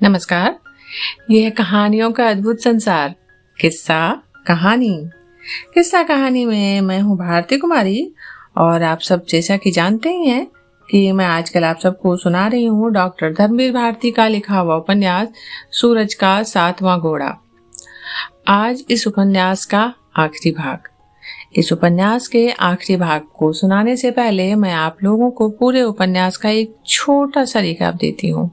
नमस्कार। यह है कहानियों का अद्भुत संसार। किस्सा कहानी। किस्सा कहानी में मैं हूँ भारती कुमारी और आप सब जैसा कि जानते ही हैं कि मैं आजकल आप सबको सुना रही हूँ डॉक्टर धर्मवीर भारती का लिखा हुआ उपन्यास सूरज का 7वां घोड़ा। आज इस उपन्यास का आखिरी भाग। इस उपन्यास के आखिरी भाग को सुनाने से पहले मैं आप लोगों को पूरे उपन्यास का एक छोटा सा रिकाप देती हूँ।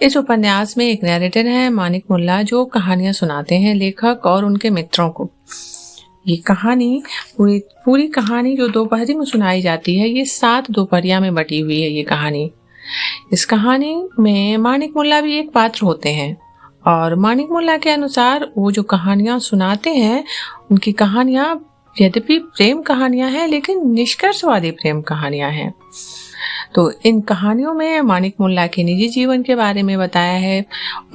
इस उपन्यास में एक नैरेटर है मानिक मुल्ला, जो कहानियां सुनाते हैं लेखक और उनके मित्रों को। ये कहानी पूरी कहानी जो दोपहरी में सुनाई जाती है, ये 7 दोपहरिया में बटी हुई है। ये कहानी, इस कहानी में मानिक मुल्ला भी एक पात्र होते हैं और मानिक मुल्ला के अनुसार वो जो कहानियां सुनाते हैं, उनकी कहानियां यद्यपि प्रेम कहानियां हैं लेकिन निष्कर्षवादी प्रेम कहानियां हैं। तो इन कहानियों में मानिक मुल्ला के निजी जीवन के बारे में बताया है,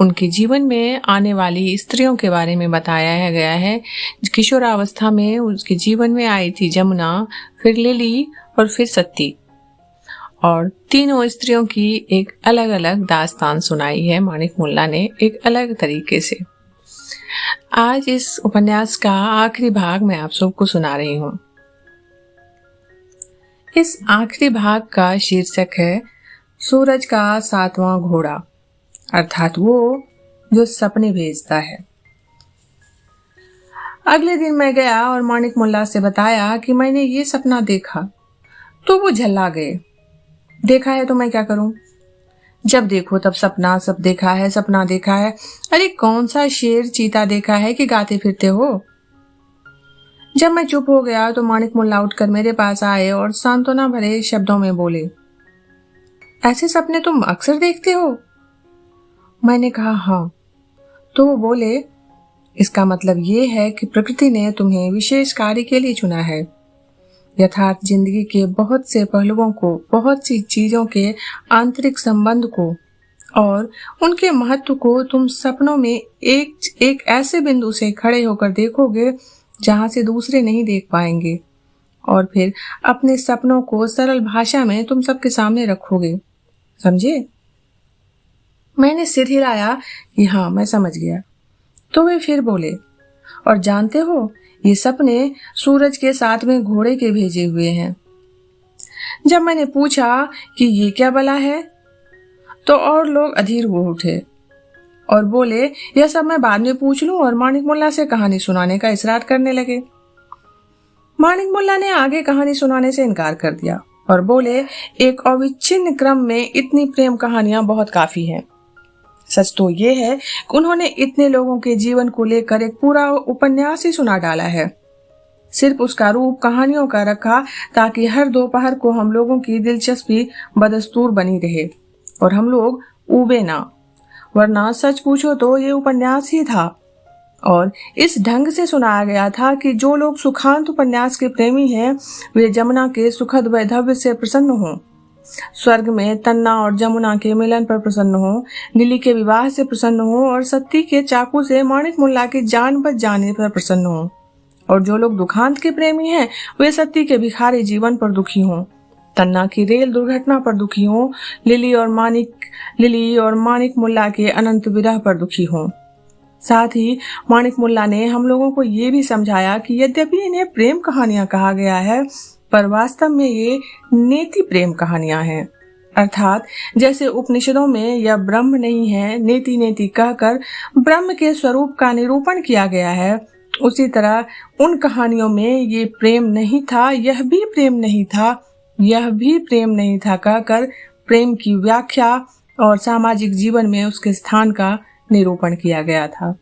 उनके जीवन में आने वाली स्त्रियों के बारे में बताया गया है। किशोरावस्था में उसके जीवन में आई थी जमुना, फिर लिली और फिर सत्ती, और तीनों स्त्रियों की एक अलग अलग दास्तान सुनाई है मानिक मुल्ला ने एक अलग तरीके से। आज इस उपन्यास का आखिरी भाग मैं आप सबको सुना रही हूँ। इस आखिरी भाग का शीर्षक है सूरज का 7वां घोड़ा, अर्थात वो जो सपने भेजता है। अगले दिन मैं गया और मानिक मुल्ला से बताया कि मैंने ये सपना देखा, तो वो झल्ला गए। देखा है तो मैं क्या करूं? जब देखो तब सपना, सब देखा है, सपना देखा है। अरे कौन सा शेर चीता देखा है कि गाते फिरते हो? जब मैं चुप हो गया तो मानिक मुल्ला उठकर मेरे पास आए और सांत्वना भरे शब्दों में बोले, ऐसे सपने तुम अक्सर देखते हो? मैंने कहा हाँ। तो वो बोले, इसका मतलब ये है कि प्रकृति ने तुम्हें विशेष कार्य के लिए चुना है। यथार्थ जिंदगी के बहुत से पहलुओं को, बहुत सी चीजों के आंतरिक संबंध को और उनके महत्व को तुम सपनों में एक ऐसे बिंदु से खड़े होकर देखोगे जहां से दूसरे नहीं देख पाएंगे, और फिर अपने सपनों को सरल भाषा में तुम सबके सामने रखोगे। समझे? मैंने सिर हिलाया कि हाँ, मैं समझ गया। तो वे फिर बोले, और जानते हो, ये सपने सूरज के 7वें घोड़े के भेजे हुए हैं। जब मैंने पूछा कि ये क्या भला है, तो और लोग अधीर हो उठे और बोले, यह सब मैं बाद में पूछ लूं, और मानिक मुल्ला से कहानी सुनाने का इसरार करने लगे। मानिक मुल्ला ने आगे कहानी सुनाने से इनकार कर दिया और बोले, एक अविच्छिन्न क्रम में इतनी प्रेम कहानियां बहुत काफी हैं। सच तो ये है कि उन्होंने इतने लोगों के जीवन को लेकर एक पूरा उपन्यास ही सुना डाला है। सिर्फ उसका रूप कहानियों का रखा ताकि हर दोपहर को हम लोगों की दिलचस्पी बदस्तूर बनी रहे और हम लोग ऊबे ना, वरना सच पूछो तो ये उपन्यास ही था। और इस ढंग से सुनाया गया था कि जो लोग सुखांत उपन्यास के प्रेमी हैं, वे जमुना के सुखद वैधव्य से प्रसन्न हों, स्वर्ग में तन्ना और जमुना के मिलन पर प्रसन्न हों, लिली के विवाह से प्रसन्न हों और सत्ती के चाकू से मानिक मुल्ला की जान बच जाने पर प्रसन्न हों, और जो लोग दुखांत के प्रेमी हैं, वे सत्ती के भिखारी जीवन पर दुखी हों, तन्ना की रेल दुर्घटना पर दुखी हों, लिली और मानिक मुल्ला के अनंत विरह पर दुखी हों। साथ ही मानिक मुल्ला ने हम लोगों को ये भी समझाया कि यद्यपि इन्हें प्रेम कहानियां कहा गया है, पर वास्तव में ये नेति प्रेम कहानियां हैं। अर्थात जैसे उपनिषदों में यह ब्रह्म नहीं है, नेति नेति कहकर ब्रह्म के स्वरूप का निरूपण किया गया है, उसी तरह उन कहानियों में ये प्रेम नहीं था, यह भी प्रेम नहीं था, यह भी प्रेम नहीं था कहकर प्रेम की व्याख्या और सामाजिक जीवन में उसके स्थान का निरूपण किया गया था।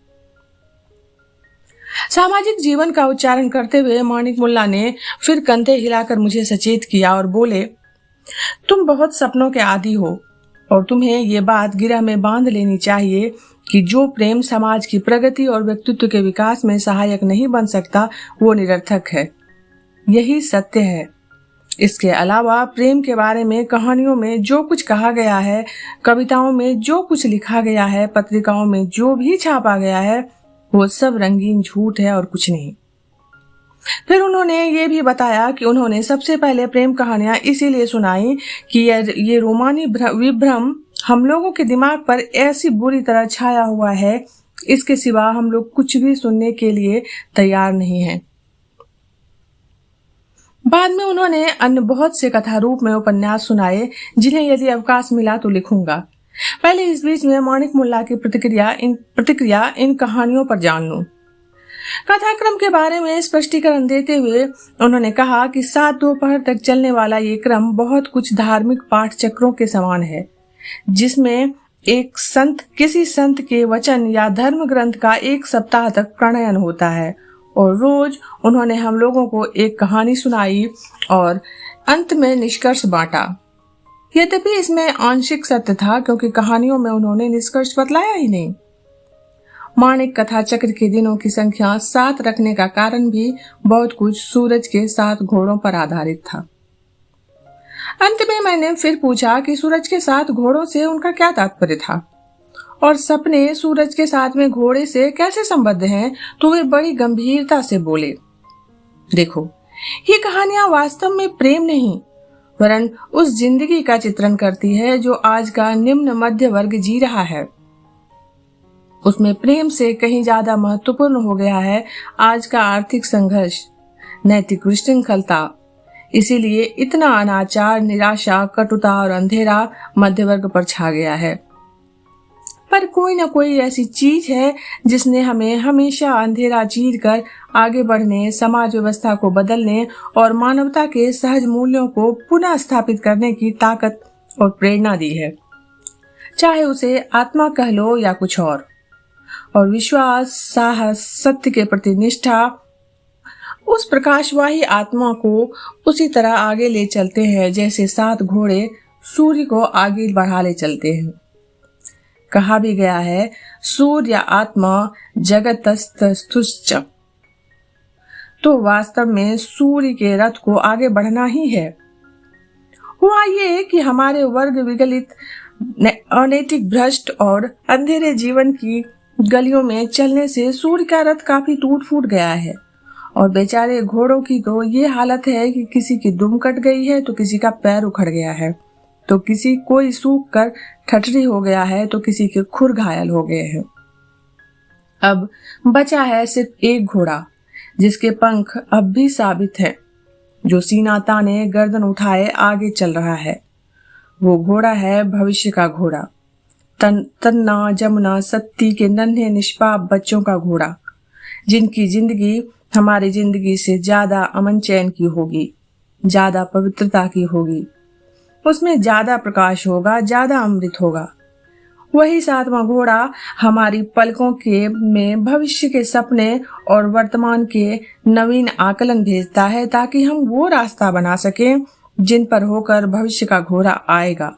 सामाजिक जीवन का उच्चारण करते हुए मानिक मुल्ला ने फिर कंधे हिलाकर मुझे सचेत किया और बोले, तुम बहुत सपनों के आदी हो और तुम्हें ये बात गिरह में बांध लेनी चाहिए कि जो प्रेम समाज की प्रगति और व्यक्तित्व के विकास में सहायक नहीं बन सकता, वो निरर्थक है। यही सत्य है। इसके अलावा प्रेम के बारे में कहानियों में जो कुछ कहा गया है, कविताओं में जो कुछ लिखा गया है, पत्रिकाओं में जो भी छापा गया है, वो सब रंगीन झूठ है और कुछ नहीं। फिर उन्होंने ये भी बताया कि उन्होंने सबसे पहले प्रेम कहानियां इसीलिए सुनाई कि ये रोमानी विभ्रम हम लोगों के दिमाग पर ऐसी बुरी तरह छाया हुआ है, इसके सिवा हम लोग कुछ भी सुनने के लिए तैयार नहीं हैं। बाद में उन्होंने अन्य बहुत से कथा रूप में उपन्यास सुनाए, जिन्हें यदि अवकाश मिला तो लिखूंगा। पहले इस बीच में माणिक मुल्ला की प्रतिक्रिया इन कहानियों पर जान लूं। कथाक्रम के बारे में स्पष्टीकरण देते हुए उन्होंने कहा कि 7 दोपहर तक चलने वाला ये क्रम बहुत कुछ धार्मिक पाठ चक्रों के समान है, जिसमें किसी संत के वचन या धर्म ग्रंथ का 1 सप्ताह तक प्रणयन होता है और रोज उन्होंने हम लोगों को एक कहानी सुनाई और अंत में निष्कर्ष बांटा। यद्यपि इसमें आंशिक सत्य था, क्योंकि कहानियों में उन्होंने निष्कर्ष बतलाया ही नहीं। माणिक कथा चक्र के दिनों की संख्या 7 रखने का कारण भी बहुत कुछ सूरज के 7 घोड़ों पर आधारित था। अंत में मैंने फिर पूछा कि सूरज के 7 घोड़ों से उनका क्या तात्पर्य था और सपने सूरज के 7वें घोड़े से कैसे संबद्ध हैं, तो वे बड़ी गंभीरता से बोले, देखो, ये कहानियां वास्तव में प्रेम नहीं वरन उस जिंदगी का चित्रण करती है जो आज का निम्न मध्य वर्ग जी रहा है। उसमें प्रेम से कहीं ज्यादा महत्वपूर्ण हो गया है आज का आर्थिक संघर्ष, नैतिक विशृंखलता। इसीलिए इतना अनाचार, निराशा, कटुता और अंधेरा मध्य वर्ग पर छा गया है। पर कोई न कोई ऐसी चीज है जिसने हमें हमेशा अंधेरा चीर कर आगे बढ़ने, समाज व्यवस्था को बदलने और मानवता के सहज मूल्यों को पुनः स्थापित करने की ताकत और प्रेरणा दी है, चाहे उसे आत्मा कह लो या कुछ और विश्वास, साहस, सत्य के प्रति निष्ठा उस प्रकाशवाही आत्मा को उसी तरह आगे ले चलते हैं जैसे 7 घोड़े सूर्य को आगे बढ़ा ले चलते हैं। कहा भी गया है, सूर्य आत्मा जगतस्तुश्च। तो वास्तव में सूर्य के रथ को आगे बढ़ना ही है। हुआ ये कि हमारे वर्ग विगलित, अनैतिक, भ्रष्ट और अंधेरे जीवन की गलियों में चलने से सूर्य का रथ काफी टूट फूट गया है और बेचारे घोड़ों की तो ये हालत है कि किसी की दुम कट गई है तो किसी का पैर उखड़ गया है, तो कोई सूख कर ठठरी हो गया है, तो किसी के खुर घायल हो गए हैं। अब बचा है सिर्फ एक घोड़ा जिसके पंख अब भी साबित है, जो सीना ताने गर्दन उठाए आगे चल रहा है। वो घोड़ा है भविष्य का घोड़ा, तन्ना, जमुना, सत्ती के नन्हे निष्पाप बच्चों का घोड़ा, जिनकी जिंदगी हमारी जिंदगी से ज्यादा अमन चैन की होगी, ज्यादा पवित्रता की होगी, उसमें ज्यादा प्रकाश होगा, ज्यादा अमृत होगा। वही 7वां घोड़ा हमारी पलकों में भविष्य के सपने और वर्तमान के नवीन आकलन भेजता है, ताकि हम वो रास्ता बना सकें जिन पर होकर भविष्य का घोड़ा आएगा।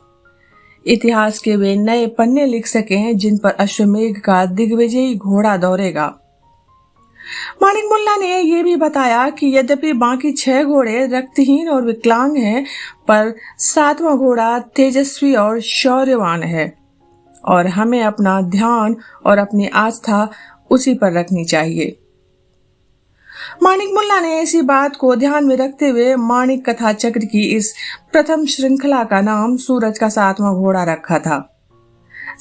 इतिहास के वे नए पन्ने लिख सकें जिन पर अश्वमेघ का दिग्विजयी घोड़ा दौड़ेगा। माणिक मुल्ला ने यह भी बताया कि यद्यपि बाकी 6 घोड़े रक्तहीन और विकलांग हैं, पर 7वां घोड़ा तेजस्वी और शौर्यवान है और हमें अपना ध्यान और अपनी आस्था उसी पर रखनी चाहिए। माणिक मुल्ला ने इसी बात को ध्यान में रखते हुए माणिक कथा चक्र की इस प्रथम श्रृंखला का नाम सूरज का 7वां घोड़ा रखा था।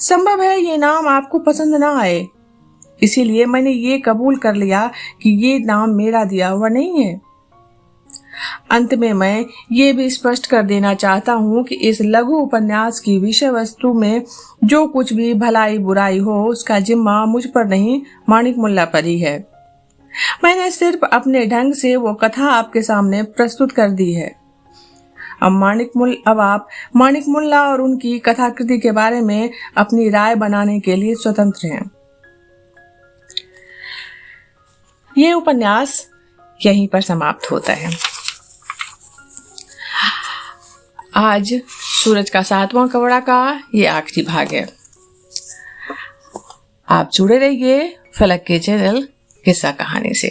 संभव है ये नाम आपको पसंद ना आए, इसीलिए मैंने ये कबूल कर लिया कि ये नाम मेरा दिया हुआ नहीं है। अंत में मैं ये भी स्पष्ट कर देना चाहता हूँ कि इस लघु उपन्यास की विषय वस्तु में जो कुछ भी भलाई बुराई हो, उसका जिम्मा मुझ पर नहीं, माणिक मुल्ला पर ही है। मैंने सिर्फ अपने ढंग से वो कथा आपके सामने प्रस्तुत कर दी है। अब आप माणिक मुल्ला और उनकी कथाकृति के बारे में अपनी राय बनाने के लिए स्वतंत्र हैं। ये उपन्यास यहीं पर समाप्त होता है। आज सूरज का 7वां घोड़ा का ये आखिरी भाग है। आप जुड़े रहिए फलक के चैनल किस्सा कहानी से।